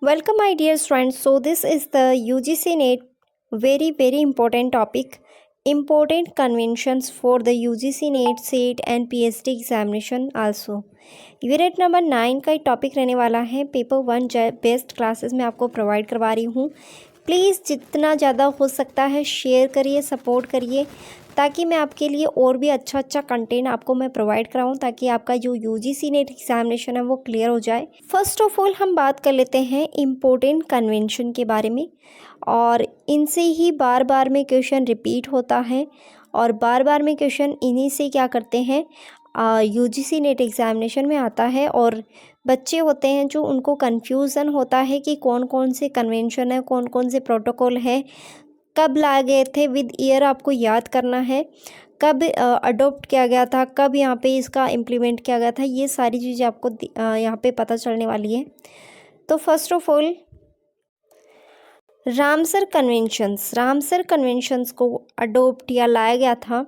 Welcome, my dear students. So, this is the UGC NET very important topic. Important conventions for the UGC NET SET and PhD examination also. Unit number 9 का topic रहने वाला है। Paper 1 best classes में आपको provide करवा रही हूँ। Please जितना ज़्यादा हो सकता है शेयर करिए, सपोर्ट करिए, ताकि मैं आपके लिए और भी अच्छा कंटेंट आपको मैं प्रोवाइड कराऊं, ताकि आपका जो यूजीसी नेट एग्जामिनेशन है वो क्लियर हो जाए। फर्स्ट ऑफ ऑल हम बात कर लेते हैं इम्पोर्टेंट कन्वेंशन के बारे में, और इनसे ही बार बार में क्वेश्चन रिपीट होता है और बार बार में क्वेश्चन इन्हीं से क्या करते हैं यूजीसी नेट एग्जामिनेशन में आता है। और बच्चे होते हैं जो उनको कन्फ्यूज़न होता है कि कौन कौन से कन्वेंशन है, कौन कौन से प्रोटोकॉल है, कब लाए गए थे, विद ईयर आपको याद करना है, कब अडोप्ट किया गया था, कब यहाँ पे इसका इम्प्लीमेंट किया गया था। ये सारी चीज़ें आपको यहाँ पे पता चलने वाली है। तो first of all Ramsar conventions को अडोप्ट या लाया गया था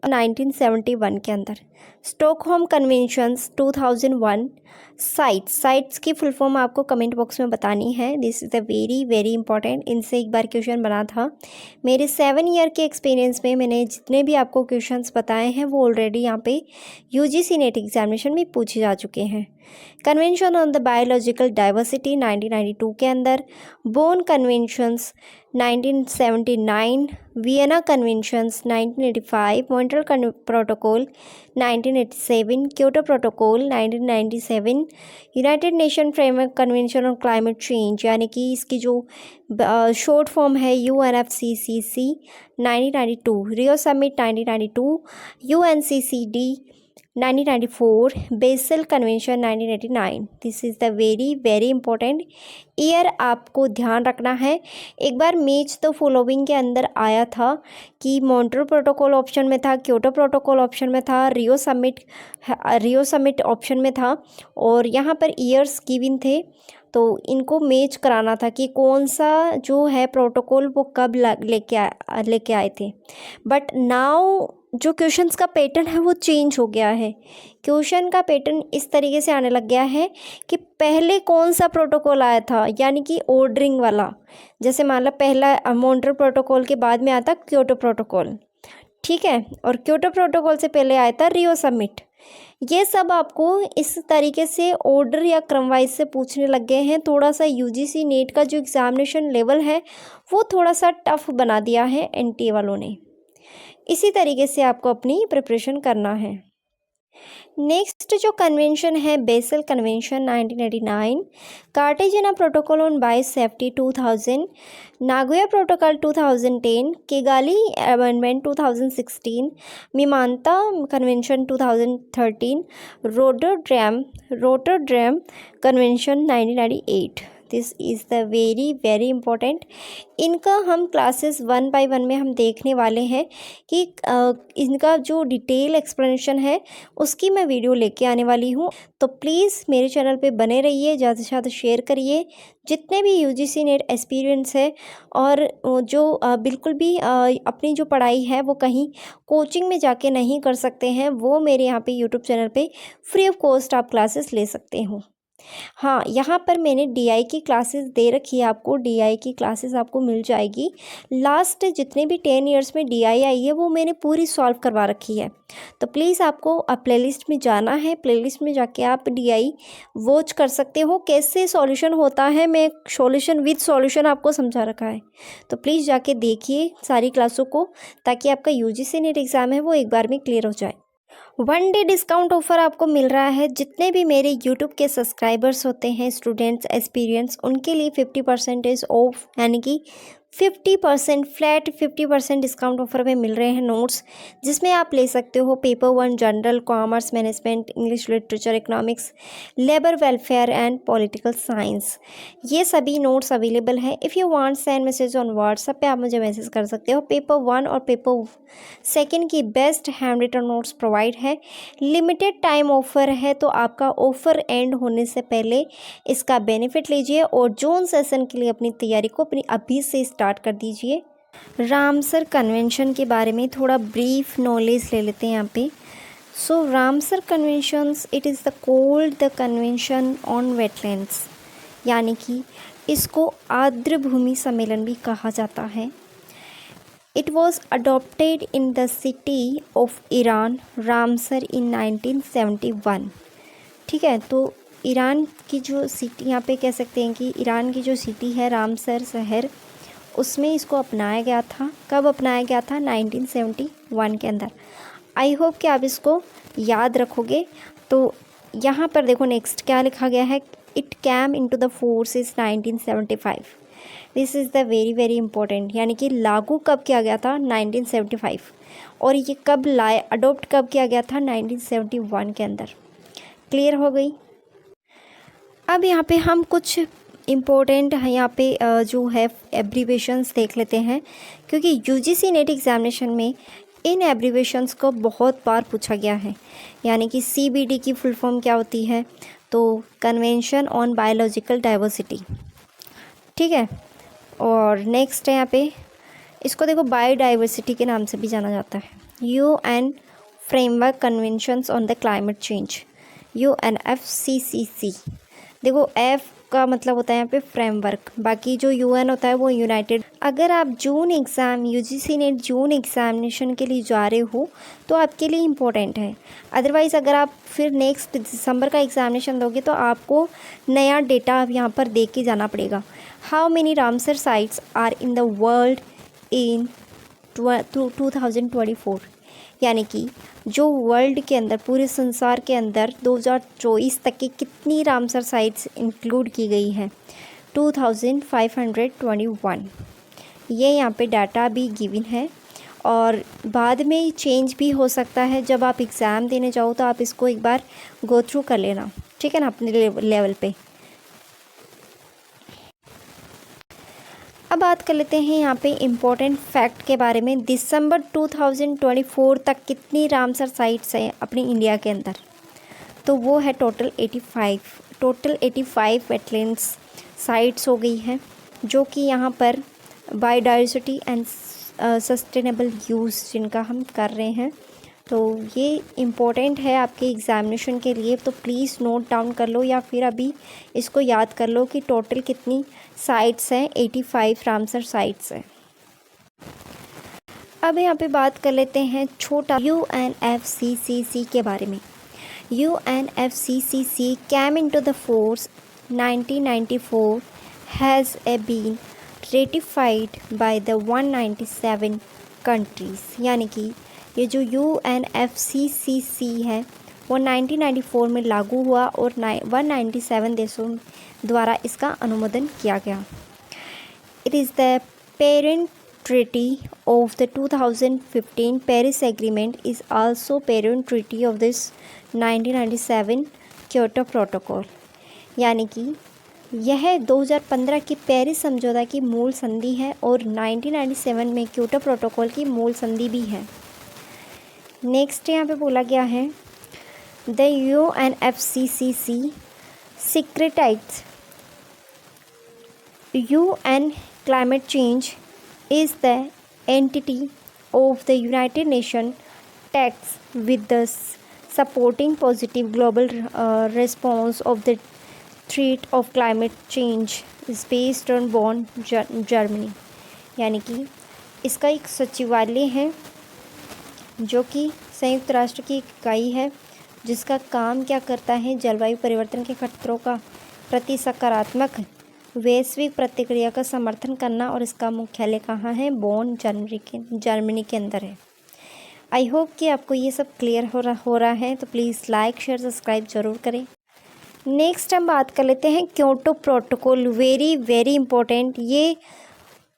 1971 के अंदर। Stockholm conventions 2001। साइट्स की फुल फॉर्म आपको कमेंट बॉक्स में बतानी है। This is a very important. इनसे एक बार क्वेश्चन बना था। मेरे 7 ईयर के एक्सपीरियंस में मैंने जितने भी आपको क्वेश्चंस बताए हैं वो ऑलरेडी यहाँ पे यूजीसी नेट एग्जामिनेशन में पूछे जा चुके हैं। Convention on the biological diversity 1992 के अंदर। Bone conventions 1979, Vienna conventions 1985, Montreal protocol 1987, Kyoto protocol 1997, United nation framework convention on climate change यानी कि इसकी जो शॉर्ट फॉर्म है UNFCCC 1992, Rio summit 1992, UNCCD 1994, basal convention 1989। This is the very important year आपको ध्यान रखना है। एक बार मैच द फॉलोइंग के अंदर आया था कि मॉन्ट्रियल प्रोटोकॉल ऑप्शन में था, क्योटो प्रोटोकॉल ऑप्शन में था, रियो समिट ऑप्शन में था, और यहाँ पर ईयर्स गिवन थे। तो इनको मैच कराना था कि कौन सा जो है प्रोटोकॉल वो कब लेके आए थे। बट नाउ जो क्वेश्चंस का पैटर्न है वो चेंज हो गया है। क्वेश्चन का पैटर्न इस तरीके से आने लग गया है कि पहले कौन सा प्रोटोकॉल आया था, यानी कि ऑर्डरिंग वाला। जैसे मान लो पहला मॉन्ट्रियल प्रोटोकॉल के बाद में आता क्योटो प्रोटोकॉल, ठीक है, और क्योटो प्रोटोकॉल से पहले आया था रियो समिट। ये सब आपको इस तरीके से ऑर्डर या क्रम वाइज से पूछने लग गए हैं। थोड़ा सा यूजीसी नेट का जो एग्जामिनेशन लेवल है वो थोड़ा सा टफ बना दिया है एनटीए वालों ने। इसी तरीके से आपको अपनी प्रिपरेशन करना है। नेक्स्ट जो कन्वेंशन है Basel convention 1989, Cartagena protocol on bio safety 2000, Nagoya protocol 2010, Kigali amendment 2016, Minamata convention 2013, Rotterdam convention 1998। This is the very important. इनका हम क्लासेस 1 बाय 1 में हम देखने वाले हैं कि इनका जो डिटेल एक्सप्लेनेशन है उसकी मैं वीडियो लेके आने वाली हूँ। तो प्लीज़ मेरे चैनल पे बने रहिए, ज़्यादा से ज़्यादा शेयर करिए। जितने भी यूजीसी नेट एक्सपीरियंस है और जो बिल्कुल भी अपनी जो पढ़ाई है वो कहीं कोचिंग में जाके नहीं कर सकते हैं, वो मेरे यहाँ पे यूट्यूब चैनल पे फ्री ऑफ कॉस्ट आप क्लासेस ले सकते हो। हाँ, यहाँ पर मैंने डीआई की क्लासेस दे रखी है आपको। डीआई की क्लासेस आपको मिल जाएगी। लास्ट जितने भी 10 इयर्स में डीआई आई है वो मैंने पूरी सॉल्व करवा रखी है। तो प्लीज़ आपको प्लेलिस्ट में जाना है, प्लेलिस्ट में जाके आप डीआई वॉच कर सकते हो। कैसे सॉल्यूशन होता है, मैं सॉल्यूशन विद सॉल्यूशन आपको समझा रखा है। तो प्लीज़ जाके देखिए सारी क्लासों को, ताकि आपका यूजीसी नेट एग्ज़ाम है वो एक बार में क्लियर हो जाए। 1 डे डिस्काउंट ऑफर आपको मिल रहा है। जितने भी मेरे यूट्यूब के सब्सक्राइबर्स होते हैं, स्टूडेंट्स एक्सपीरियंस, उनके लिए 50% ऑफ, यानी कि 50% फ्लैट 50% डिस्काउंट ऑफर में मिल रहे हैं नोट्स, जिसमें आप ले सकते हो paper 1 general, commerce, management, English literature, economics, labour welfare and political science. ये सभी नोट्स अवेलेबल हैं। If you want send message on WhatsApp पे आप मुझे मैसेज कर सकते हो। पेपर 1 और पेपर 2 की best hand written notes provide है। लिमिटेड टाइम ऑफर है, तो आपका ऑफर एंड होने से पहले इसका बेनिफिट लीजिए और जून सेशन के लिए अपनी तैयारी को अपनी अभी से स्टार्ट कर दीजिए। रामसर कन्वेंशन के बारे में थोड़ा ब्रीफ नॉलेज ले लेते हैं यहाँ पे। So Ramsar Conventions, it is the called the Convention on Wetlands. यानी कि इसको आर्द्र भूमि सम्मेलन भी कहा जाता है। It was adopted in the city of Iran Ramsar in 1971। ठीक है, तो ईरान की जो सिटी, यहाँ पे कह सकते हैं कि ईरान की जो सिटी है रामसर शहर, उसमें इसको अपनाया गया था। कब अपनाया गया था? 1971 के अंदर। आई होप कि आप इसको याद रखोगे। तो यहाँ पर देखो नेक्स्ट क्या लिखा गया है, it came into the force is 1975। This is the very very important, यानी कि लागू कब किया गया था? 1975। और ये कब लाए, अडोप्ट कब किया गया था? 1971 के अंदर। क्लियर हो गई। अब यहाँ पे हम कुछ इम्पोर्टेंट है यहाँ पे जो है एब्रीवेशंस देख लेते हैं, क्योंकि यूजीसी नेट एग्जामिनेशन में इन एब्रीवेशंस को बहुत बार पूछा गया है। यानी कि सीबीडी की फुल फॉर्म क्या होती है? तो कन्वेंशन ऑन बायोलॉजिकल डाइवर्सिटी। ठीक है, और नेक्स्ट है यहाँ पे, इसको देखो बायोडाइवर्सिटी के नाम से भी जाना जाता है। UN framework conventions on the climate change, UNFCCC। देखो एफ का मतलब होता है यहाँ पे फ्रेमवर्क, बाकी जो यूएन होता है वो यूनाइटेड। अगर आप जून एग्ज़ाम, यूजीसी नेट जून एग्ज़ामिनेशन के लिए जा रहे हो तो आपके लिए इम्पोर्टेंट है। अदरवाइज़ अगर आप फिर नेक्स्ट दिसंबर का एग्ज़ामिनेशन दोगे तो आपको नया डेटा अब यहाँ पर देख के जाना पड़ेगा। How many Ramsar sites are in the world in 2024, यानी कि जो वर्ल्ड के अंदर, पूरे संसार के अंदर 2024 तक की कितनी रामसर साइट्स इंक्लूड की गई हैं? 2521। ये यहाँ पे डाटा भी गिवन है और बाद में चेंज भी हो सकता है। जब आप एग्ज़ाम देने जाओ तो आप इसको एक बार गो थ्रू कर लेना, ठीक है ना, अपने लेवल पे। अब बात कर लेते हैं यहाँ पे इम्पोर्टेंट फैक्ट के बारे में। दिसंबर 2024 तक कितनी रामसर साइट्स हैं अपनी इंडिया के अंदर? तो वो है टोटल 85 वेटलैंड्स साइट्स हो गई हैं, जो कि यहाँ पर बायोडाइवर्सिटी एंड सस्टेनेबल यूज़ जिनका हम कर रहे हैं। तो ये इम्पोर्टेंट है आपके एग्ज़ामिनेशन के लिए, तो प्लीज़ नोट डाउन कर लो या फिर अभी इसको याद कर लो कि टोटल कितनी साइट्स हैं। 85 रामसर साइट्स हैं। अब यहाँ पे बात कर लेते हैं छोटा UNFCCC के बारे में। UNFCCC came into the force 1994 has been ratified by the 197 countries। यानी कि ये जो UNFCCC है वो 1994 में लागू हुआ और 197 देशों द्वारा इसका अनुमोदन किया गया। It is the parent treaty of the 2015 Paris Agreement is also parent treaty of this 1997 Kyoto Protocol। यानी कि यह 2015 की पेरिस समझौता की मूल संधि है और 1997 में क्योटो प्रोटोकॉल की मूल संधि भी है। नेक्स्ट यहाँ पे बोला गया है the UNFCCC secretates UN climate change is the entity of the United Nations tasked with the supporting positive global response of the threat of climate change is based on Bonn, Germany। यानी कि इसका एक सचिवालय है जो कि संयुक्त राष्ट्र की इकाई है, जिसका काम क्या करता है? जलवायु परिवर्तन के खतरों का प्रति सकारात्मक वैश्विक प्रतिक्रिया का समर्थन करना। और इसका मुख्यालय कहाँ है? बोन, जर्मनी के अंदर है। आई होप कि आपको ये सब क्लियर हो रहा है, तो प्लीज़ लाइक शेयर सब्सक्राइब ज़रूर करें। नेक्स्ट हम बात कर लेते हैं Kyoto protocol. Very very important, ये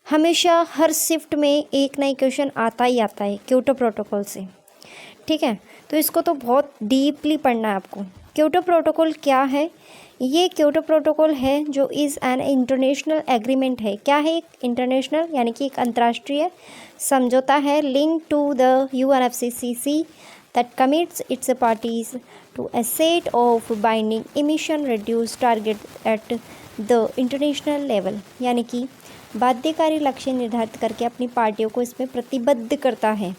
हमेशा हर शिफ्ट में एक नई क्वेश्चन आता ही आता है क्योटो प्रोटोकॉल से, ठीक है। तो इसको तो बहुत डीपली पढ़ना है आपको। क्योटो प्रोटोकॉल क्या है? ये क्योटो प्रोटोकॉल है जो इज़ एन इंटरनेशनल एग्रीमेंट है। क्या है? एक इंटरनेशनल यानी कि एक अंतर्राष्ट्रीय समझौता है। Link to the UNFCCC that commits its parties to a set of binding emission reduce target at the international level. यानी कि बाध्यकारी लक्ष्य निर्धारित करके अपनी पार्टियों को इसमें प्रतिबद्ध करता है।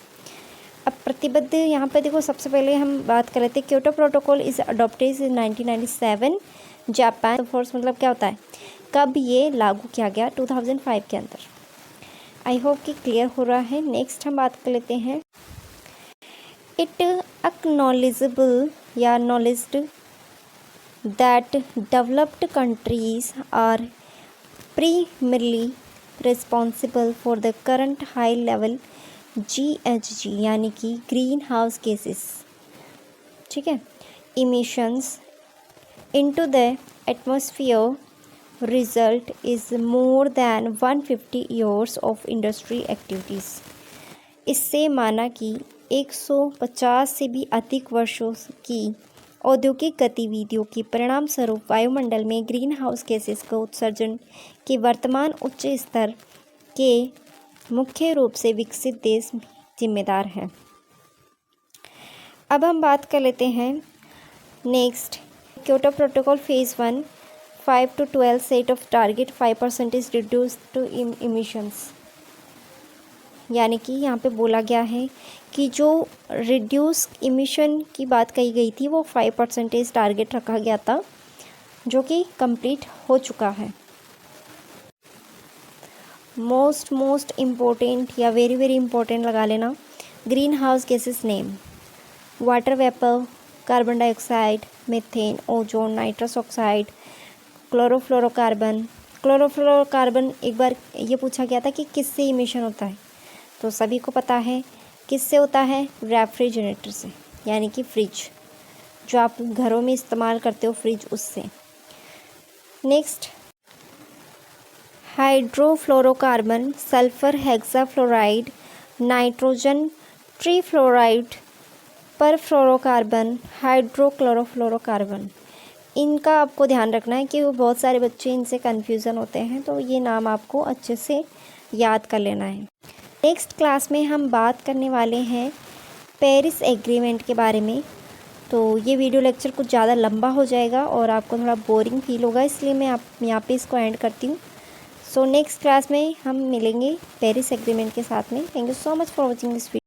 अब प्रतिबद्ध यहाँ पे देखो, सबसे पहले हम बात कर लेते हैं Kyoto protocol is adopted in 1997 Japan force मतलब क्या होता है, कब ये लागू किया गया, 2005 के अंदर। आई होप कि क्लियर हो रहा है। नेक्स्ट हम बात कर लेते हैं, इट एक्नॉलेजेबल या knowledged that developed countries are primarily responsible for the current high level GHG यानी कि ग्रीन हाउस गैसेस, ठीक है, emissions into the atmosphere result is more than 150 years of industry activities। इससे माना कि 150 से भी अधिक वर्षों की औद्योगिक गतिविधियों के परिणाम स्वरूप वायुमंडल में ग्रीन हाउस गैसेस का उत्सर्जन के वर्तमान उच्च स्तर के मुख्य रूप से विकसित देश जिम्मेदार हैं। अब हम बात कर लेते हैं next, Kyoto protocol phase 1 5 to 12 set of target 5% reduce to emissions, यानी कि यहाँ पे बोला गया है कि जो रिड्यूस इमिशन की बात कही गई थी वो 5% टारगेट रखा गया था, जो कि कंप्लीट हो चुका है। मोस्ट इम्पोर्टेंट या वेरी इम्पोर्टेंट लगा लेना, green house gases name, water vapour, carbon dioxide, methane, ozone, nitrous oxide, chlorofluorocarbon. Chlorofluorocarbon एक बार ये पूछा गया था कि किससे इमिशन होता है, तो सभी को पता है किससे होता है, रेफ्रिजरेटर से, यानी कि फ्रिज, जो आप घरों में इस्तेमाल करते हो फ्रिज, उससे। Next, hydrofluorocarbon, sulphur hexafluoride, nitrogen trifluoride, perfluorocarbon, hydrochlorofluorocarbon. इनका आपको ध्यान रखना है कि वो बहुत सारे बच्चे इनसे कन्फ्यूज़न होते हैं, तो ये नाम आपको अच्छे से याद कर लेना है। नेक्स्ट क्लास में हम बात करने वाले हैं पेरिस एग्रीमेंट के बारे में। तो ये वीडियो लेक्चर कुछ ज़्यादा लंबा हो जाएगा और आपको थोड़ा बोरिंग फील होगा, इसलिए मैं यहाँ पे इसको एंड करती हूँ। सो नेक्स्ट क्लास में हम मिलेंगे पेरिस एग्रीमेंट के साथ में। Thank you so much for watching this video.